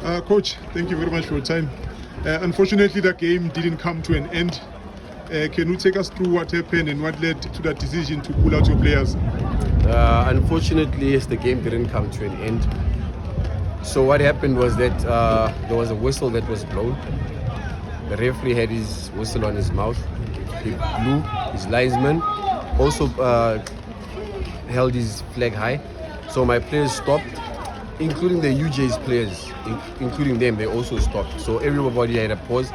Coach, thank you very much for your time. Unfortunately, the game didn't come to an end. Can you take us through what happened and what led to that decision to pull out your players? Unfortunately, yes, the game didn't come to an end. So what happened was that there was a whistle that was blown. The referee had his whistle on his mouth. He blew. His linesman also held his flag high. So my players stopped, including the UJ's players, including them, they also stopped. So everybody had a pause.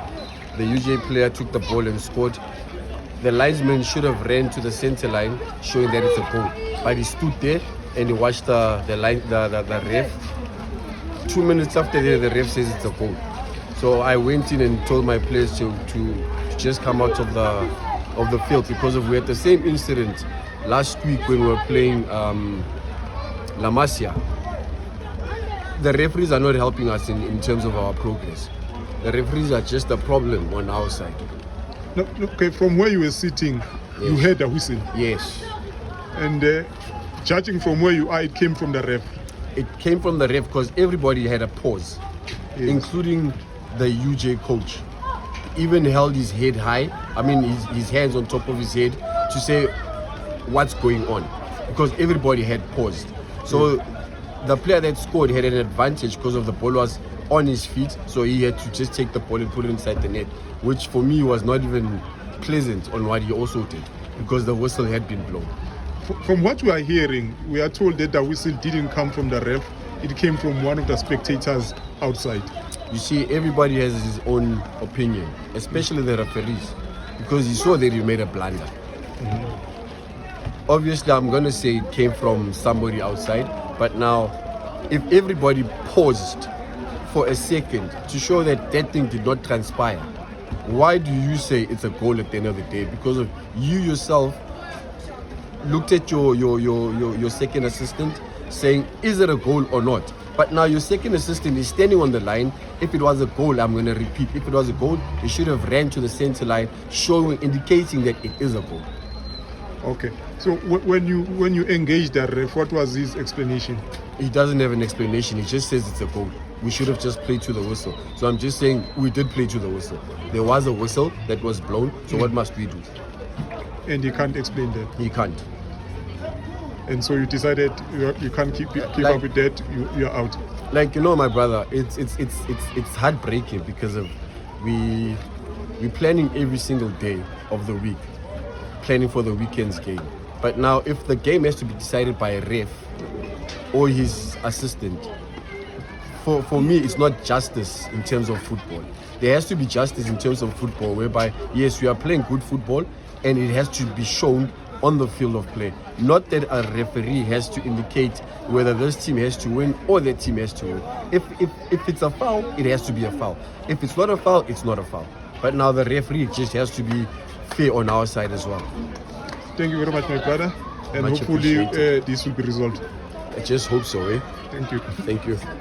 The UJ player took the ball and scored. The linesman should have ran to the center line, showing that it's a goal. But he stood there and he watched the ref. 2 minutes after that, the ref says it's a goal. So I went in and told my players to just come out of the field, because we had the same incident last week when we were playing La Masia. The referees are not helping us in terms of our progress. The referees are just a problem on our side. No, okay, from where you were sitting, Yes. you heard a whistle. Yes. And judging from where you are, it came from the ref. It came from the ref because everybody had a pause, Yes. including the UJ coach. Even held his head high, his hands on top of his head, to say what's going on, because everybody had paused. So the player that scored had an advantage because of the ball was on his feet, so he had to just take the ball and put it inside the net, which for me was not even pleasant on what he also did, because the whistle had been blown. From what we are hearing, we are told that the whistle didn't come from the ref. It came from one of the spectators outside. You see, everybody has his own opinion, especially the referees, because he saw that he made a blunder. Obviously, I'm going to say it came from somebody outside, but now, if everybody paused for a second to show that that thing did not transpire, why do you say it's a goal at the end of the day? Because of you yourself looked at your second assistant saying, is it a goal or not? But now your second assistant is standing on the line. If it was a goal, I'm going to repeat, if it was a goal, you should have ran to the center line, indicating that it is a goal. Okay. So when you engaged the ref, what was his explanation? He doesn't have an explanation. He just says it's a goal. We should have just played to the whistle. So I'm just saying we did play to the whistle. There was a whistle that was blown. So what must we do? And he can't explain that. He can't. And so you decided you can't keep up with that. You're out. Like, my brother, it's heartbreaking because of we're planning every single day of the week, planning for the weekend's game. But now, if the game has to be decided by a ref or his assistant, for me, it's not justice in terms of football. There has to be justice in terms of football, whereby, yes, we are playing good football, and it has to be shown on the field of play. Not that a referee has to indicate whether this team has to win or that team has to win. If it's a foul, it has to be a foul. If it's not a foul, it's not a foul. But now the referee just has to be fair on our side as well. Thank you very much, my brother. And Much hopefully appreciated. this will be resolved. I just hope so, eh? Thank you. Thank you.